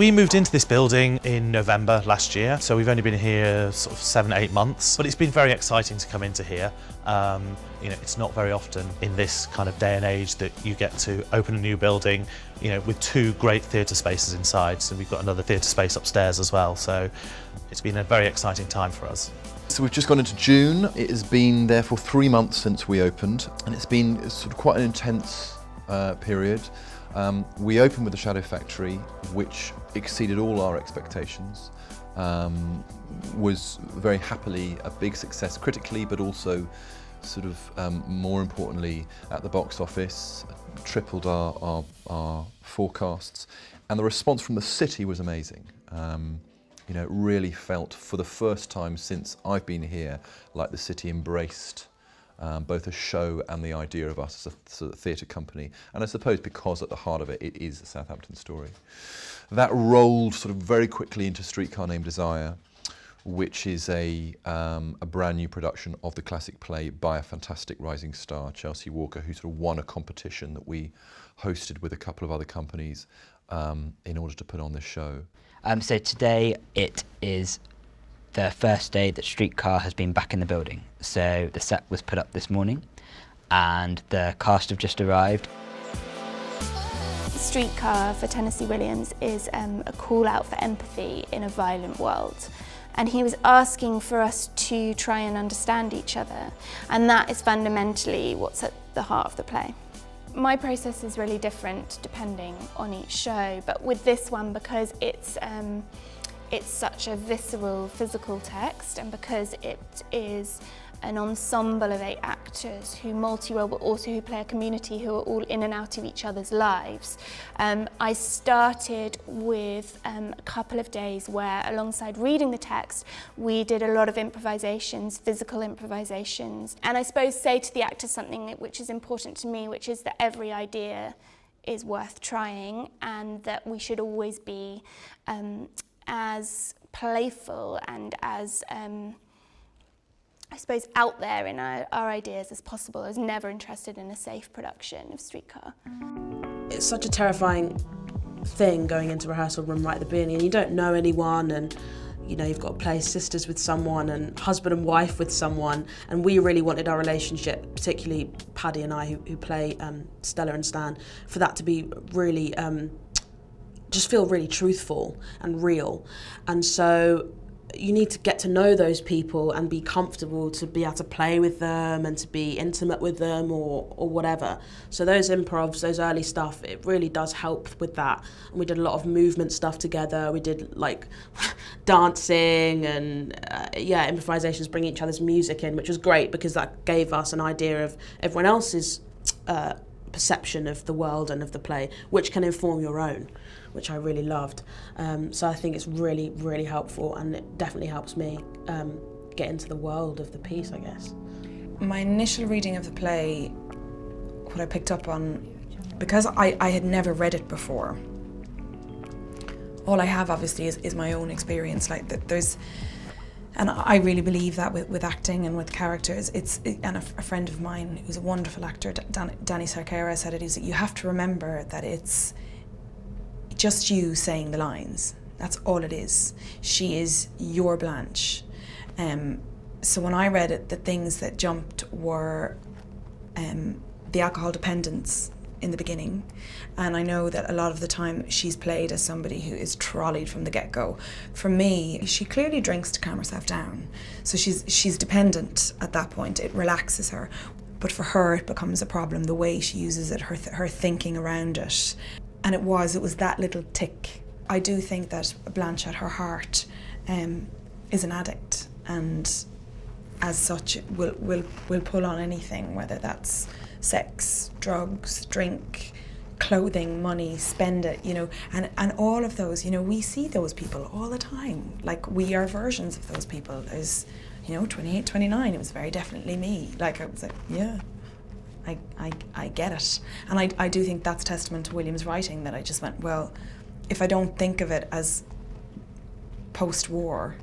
We moved into this building in November last year, so we've only been here sort of 7-8 months, but it's been very exciting to come into here. It's not very often in this kind of day and age that you get to open a new building, with 2 great theatre spaces inside. So we've got another theatre space upstairs as well. So it's been a very exciting time for us. So we've just gone into June. It has been there for 3 months since we opened, and it's been sort of quite an intense period. We opened with the Shadow Factory, which exceeded all our expectations. Was very happily a big success critically, but also sort of more importantly at the box office, tripled our forecasts, and the response from the city was amazing. It really felt, for the first time since I've been here, like the city embraced both a show and the idea of us as a sort of theatre company. And I suppose because at the heart of it, it is a Southampton story. That rolled sort of very quickly into Streetcar Named Desire, which is a brand new production of the classic play by a fantastic rising star, Chelsea Walker, who sort of won a competition that we hosted with a couple of other companies in order to put on this show. So today it is the first day that Streetcar has been back in the building. So the set was put up this morning and the cast have just arrived. Streetcar for Tennessee Williams is a call out for empathy in a violent world. And he was asking for us to try and understand each other. And that is fundamentally what's at the heart of the play. My process is really different depending on each show, but with this one, because it's such a visceral, physical text, and because it is an ensemble of 8 actors who multi-role, but also who play a community who are all in and out of each other's lives. I started with a couple of days where, alongside reading the text, we did a lot of improvisations, physical improvisations, and I suppose say to the actors something which is important to me, which is that every idea is worth trying, and that we should always be as playful and as I suppose out there in our ideas as possible. I was never interested in a safe production of Streetcar. It's such a terrifying thing going into rehearsal room right at the beginning, and you don't know anyone, and you've got to play sisters with someone and husband and wife with someone, and we really wanted our relationship, particularly Paddy and I who play Stella and Stan, for that to be really, just feel really truthful and real. And so you need to get to know those people and be comfortable to be able to play with them and to be intimate with them or whatever. So those improvs, those early stuff, it really does help with that. And we did a lot of movement stuff together. We did like dancing and improvisations, bringing each other's music in, which was great because that gave us an idea of everyone else's perception of the world and of the play, which can inform your own, which I really loved. So I think it's really, really helpful, and it definitely helps me get into the world of the piece, I guess. My initial reading of the play, what I picked up on, because I had never read it before, all I have obviously is my own experience. And I really believe that with acting and with characters, and a friend of mine who's a wonderful actor, Danny Sarkera, said it, is that you have to remember that it's just you saying the lines. That's all it is. She is your Blanche. So when I read it, the things that jumped were the alcohol dependence in the beginning, and I know that a lot of the time she's played as somebody who is trolleyed from the get-go. For me, she clearly drinks to calm herself down, so she's dependent at that point. It relaxes her, but for her it becomes a problem, the way she uses it, her thinking around it. And it was that little tick. I do think that Blanche at her heart is an addict, and as such will pull on anything, whether that's sex, drugs, drink, clothing, money, spend it, and all of those, we see those people all the time. Like, we are versions of those people. There's, 28, 29, it was very definitely me. Like, I was like, yeah, I get it. And I do think that's testament to William's writing, that I just went, well, if I don't think of it as post-war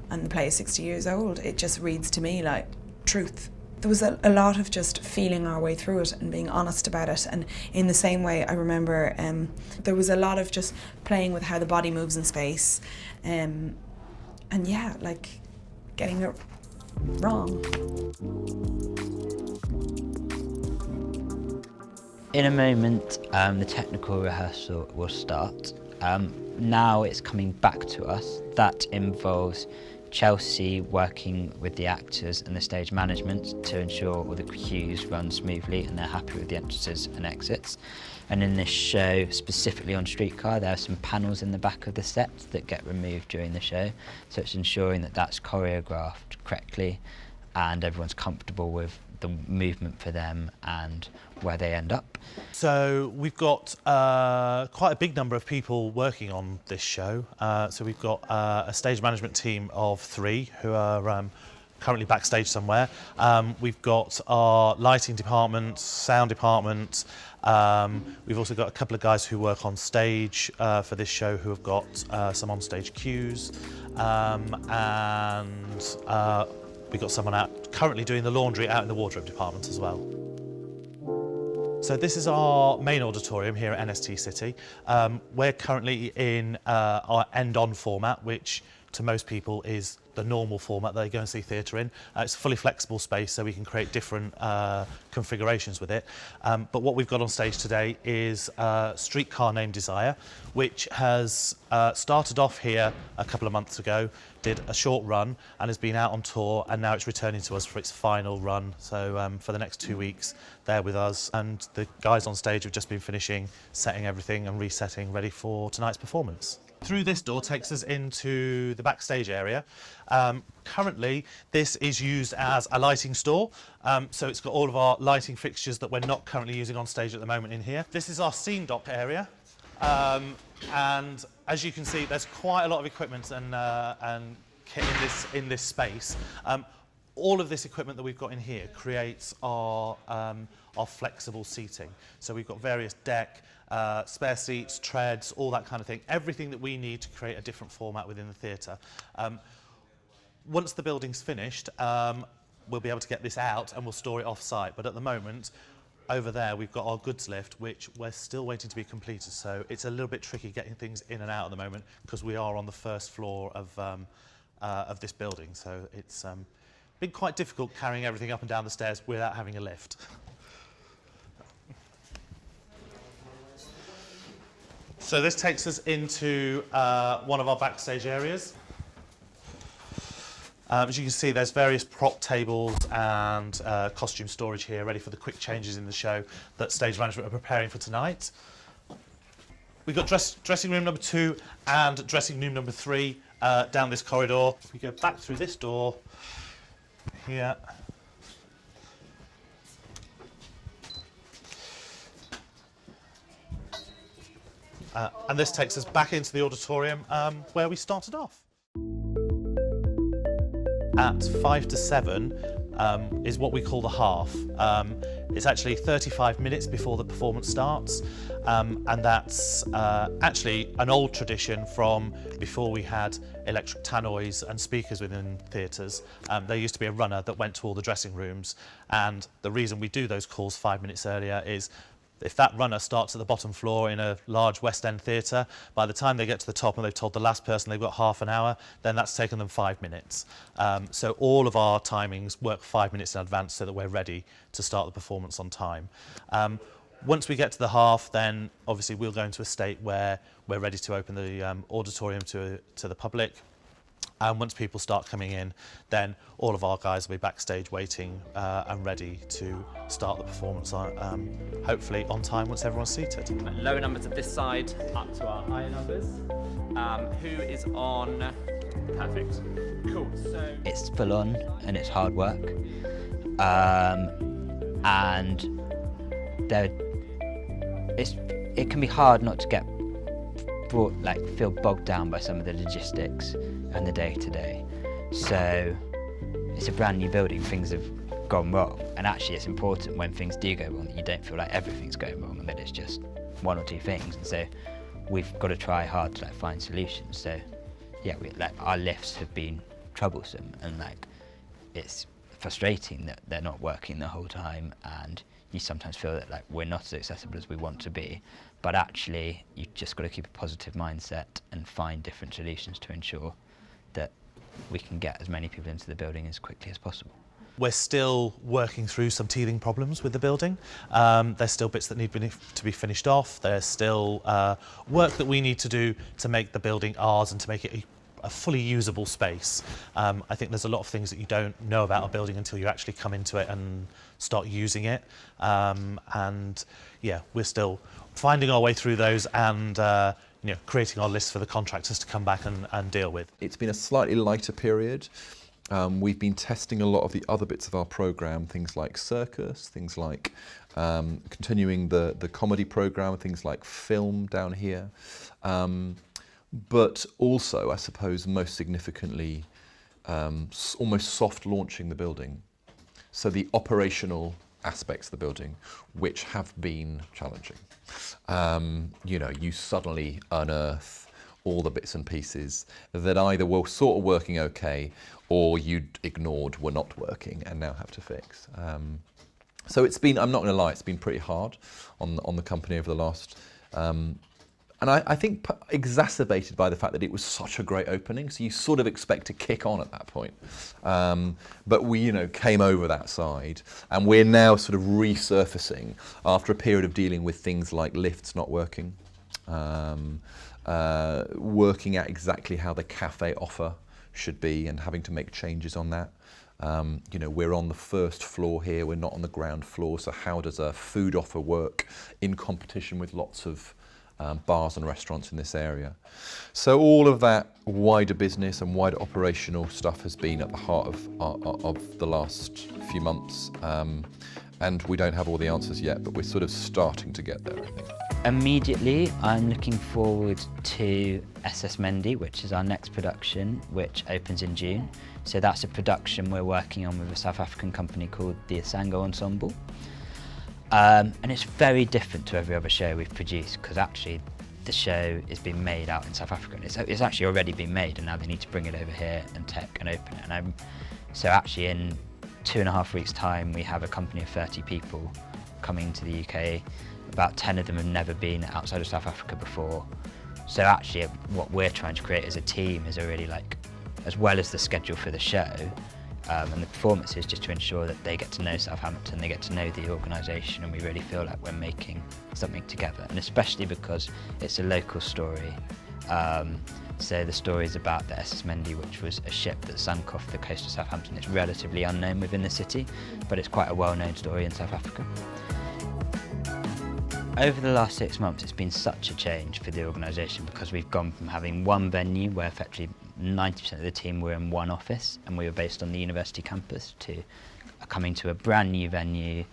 and the play is 60 years old, it just reads to me like truth. there was a lot of just feeling our way through it and being honest about it. And in the same way, I remember there was a lot of just playing with how the body moves in space, and yeah, like getting it wrong. In a moment, the technical rehearsal will start. Now it's coming back to us. That involves Chelsea working with the actors and the stage management to ensure all the cues run smoothly and they're happy with the entrances and exits. And in this show, specifically on Streetcar, there are some panels in the back of the set that get removed during the show. So it's ensuring that that's choreographed correctly and everyone's comfortable with the movement for them and where they end up. So we've got quite a big number of people working on this show. So we've got a stage management team of 3 who are currently backstage somewhere. We've got our lighting department, sound department. We've also got a couple of guys who work on stage for this show who have got some on-stage cues. We've got someone out currently doing the laundry out in the wardrobe department as well. So this is our main auditorium here at NST City. We're currently in our end-on format, which to most people is the normal format that they go and see theatre in. It's a fully flexible space, so we can create different configurations with it. But what we've got on stage today is Streetcar named Desire, which has started off here a couple of months ago, did a short run and has been out on tour, and now it's returning to us for its final run. So for the next 2 weeks, they're with us, and the guys on stage have just been finishing setting everything and resetting, ready for tonight's performance. Through this door takes us into the backstage area. Currently, this is used as a lighting store, so it's got all of our lighting fixtures that we're not currently using on stage at the moment in here. This is our scene dock area, and as you can see, there's quite a lot of equipment and kit in this space. All of this equipment that we've got in here creates our flexible seating. So we've got various deck, spare seats, treads, all that kind of thing. Everything that we need to create a different format within the theatre. Once the building's finished, we'll be able to get this out and we'll store it off-site. But at the moment, over there, we've got our goods lift, which we're still waiting to be completed. So it's a little bit tricky getting things in and out at the moment because we are on the first floor of this building. So it's been quite difficult carrying everything up and down the stairs without having a lift. So this takes us into one of our backstage areas. As you can see, there's various prop tables and costume storage here, ready for the quick changes in the show that stage management are preparing for tonight. We've got dressing room number 2 and dressing room number 3 down this corridor. If we go back through this door here, and this takes us back into the auditorium where we started off. At 5 to 7 is what we call the half. It's actually 35 minutes before the performance starts, and that's actually an old tradition from before we had electric tannoys and speakers within theatres. There used to be a runner that went to all the dressing rooms, and the reason we do those calls 5 minutes earlier is if that runner starts at the bottom floor in a large West End theatre, by the time they get to the top and they've told the last person they've got half an hour, then that's taken them 5 minutes. So all of our timings work 5 minutes in advance so that we're ready to start the performance on time. Once we get to the half, then obviously we'll go into a state where we're ready to open the auditorium to the public. And once people start coming in, then all of our guys will be backstage waiting and ready to start the performance, hopefully on time once everyone's seated. Lower numbers of this side up to our higher numbers. Who is on? Perfect. Cool. So It's full on and it's hard work, and it can be hard not to get feel bogged down by some of the logistics and the day-to-day. So it's a brand new building, things have gone wrong, and actually it's important when things do go wrong that you don't feel like everything's going wrong and that it's just one or two things. And so we've got to try hard to find solutions. So yeah, our lifts have been troublesome, and it's frustrating that they're not working the whole time, and you sometimes feel that like we're not as accessible as we want to be. But actually, you've just got to keep a positive mindset and find different solutions to ensure that we can get as many people into the building as quickly as possible. We're still working through some teething problems with the building. There's still bits that need to be finished off. There's still work that we need to do to make the building ours and to make it a fully usable space. I think there's a lot of things that you don't know about a building until you actually come into it and start using it. And yeah, we're still finding our way through those and creating our list for the contractors to come back and deal with. It's been a slightly lighter period. We've been testing a lot of the other bits of our programme, things like circus, things like continuing the comedy programme, things like film down here. But also, I suppose, most significantly, almost soft launching the building. So the operational aspects of the building, which have been challenging. You suddenly unearth all the bits and pieces that either were sort of working okay or you'd ignored were not working and now have to fix. So it's been, I'm not going to lie, it's been pretty hard on the company over the last, and I think exacerbated by the fact that it was such a great opening, so you sort of expect to kick on at that point. But we, came over that side, and we're now sort of resurfacing after a period of dealing with things like lifts not working, working out exactly how the cafe offer should be and having to make changes on that. We're on the first floor here, we're not on the ground floor, so how does a food offer work in competition with lots of bars and restaurants in this area? So all of that wider business and wider operational stuff has been at the heart of the last few months, and we don't have all the answers yet, but we're sort of starting to get there, I think. Immediately, I'm looking forward to SS Mendy, which is our next production, which opens in June. So that's a production we're working on with a South African company called the Asango Ensemble. And it's very different to every other show we've produced, because actually the show is being made out in South Africa. And it's actually already been made, and now they need to bring it over here and tech and open it. So actually in 2.5 weeks' time, we have a company of 30 people coming to the UK. About 10 of them have never been outside of South Africa before. So actually what we're trying to create as a team is a really as well as the schedule for the show and the performances, just to ensure that they get to know Southampton, they get to know the organisation, and we really feel like we're making something together. And especially because it's a local story. So the story is about the SS Mendy, which was a ship that sunk off the coast of Southampton. It's relatively unknown within the city, but it's quite a well-known story in South Africa. Over the last 6 months, it's been such a change for the organisation, because we've gone from having one venue where effectively 90% of the team were in one office and we were based on the university campus, to coming to a brand new venue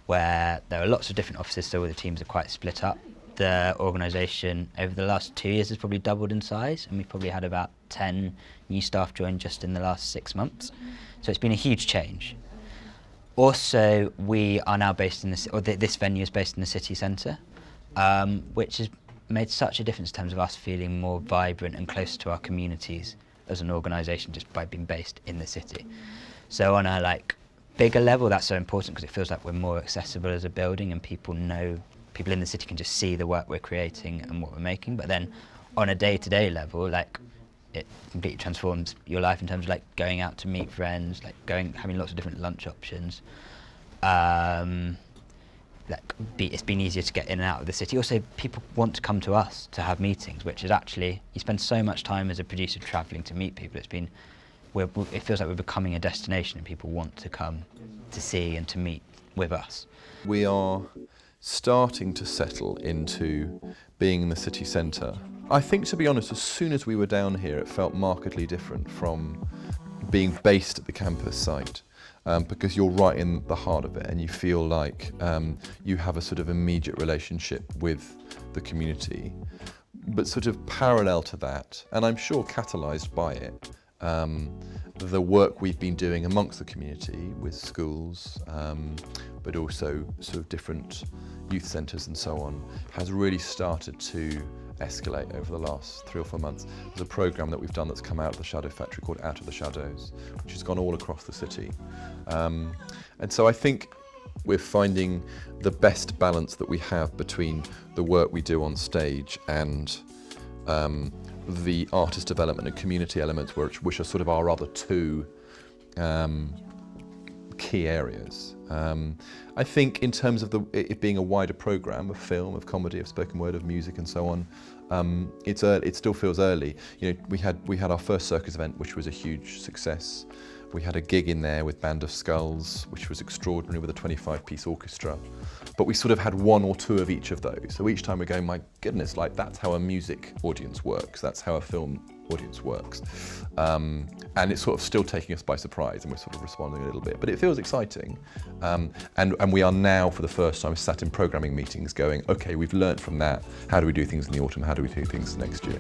where there are lots of different offices, so all the teams are quite split up. The organisation over the last 2 years has probably doubled in size, and we've probably had about 10 new staff join just in the last 6 months. So it's been a huge change. Also, we are now based in this venue is based in the city centre, which has made such a difference in terms of us feeling more vibrant and closer to our communities as an organisation, just by being based in the city. So on a bigger level, that's so important, because it feels like we're more accessible as a building, and people in the city can just see the work we're creating and what we're making. But then on a day-to-day level, it completely transforms your life in terms of going out to meet friends, having lots of different lunch options. It's been easier to get in and out of the city. Also, people want to come to us to have meetings, which is actually, you spend so much time as a producer travelling to meet people. It feels like we're becoming a destination, and people want to come to see and to meet with us. We are starting to settle into being in the city centre. I think, to be honest, as soon as we were down here, it felt markedly different from being based at the campus site, because you're right in the heart of it, and you feel like you have a sort of immediate relationship with the community. But sort of parallel to that, and I'm sure catalysed by it, the work we've been doing amongst the community with schools, but also sort of different youth centres and so on, has really started to escalate over the last 3 or 4 months. There's a programme that we've done that's come out of the Shadow Factory called Out of the Shadows, which has gone all across the city. And so I think we're finding the best balance that we have between the work we do on stage and the artist development and community elements, which are sort of our other two key areas. I think in terms of it being a wider programme of film, of comedy, of spoken word, of music and so on, it still feels early. You know, we had our first circus event, which was a huge success. We had a gig in there with Band of Skulls, which was extraordinary, with a 25-piece orchestra. But we sort of had 1 or 2 of each of those. So each time we're going, my goodness, like that's how a music audience works. That's how a film audience works. And it's sort of still taking us by surprise, and we're sort of responding a little bit. But it feels exciting. And we are now, for the first time, sat in programming meetings going, okay, we've learnt from that. How do we do things in the autumn? How do we do things next year?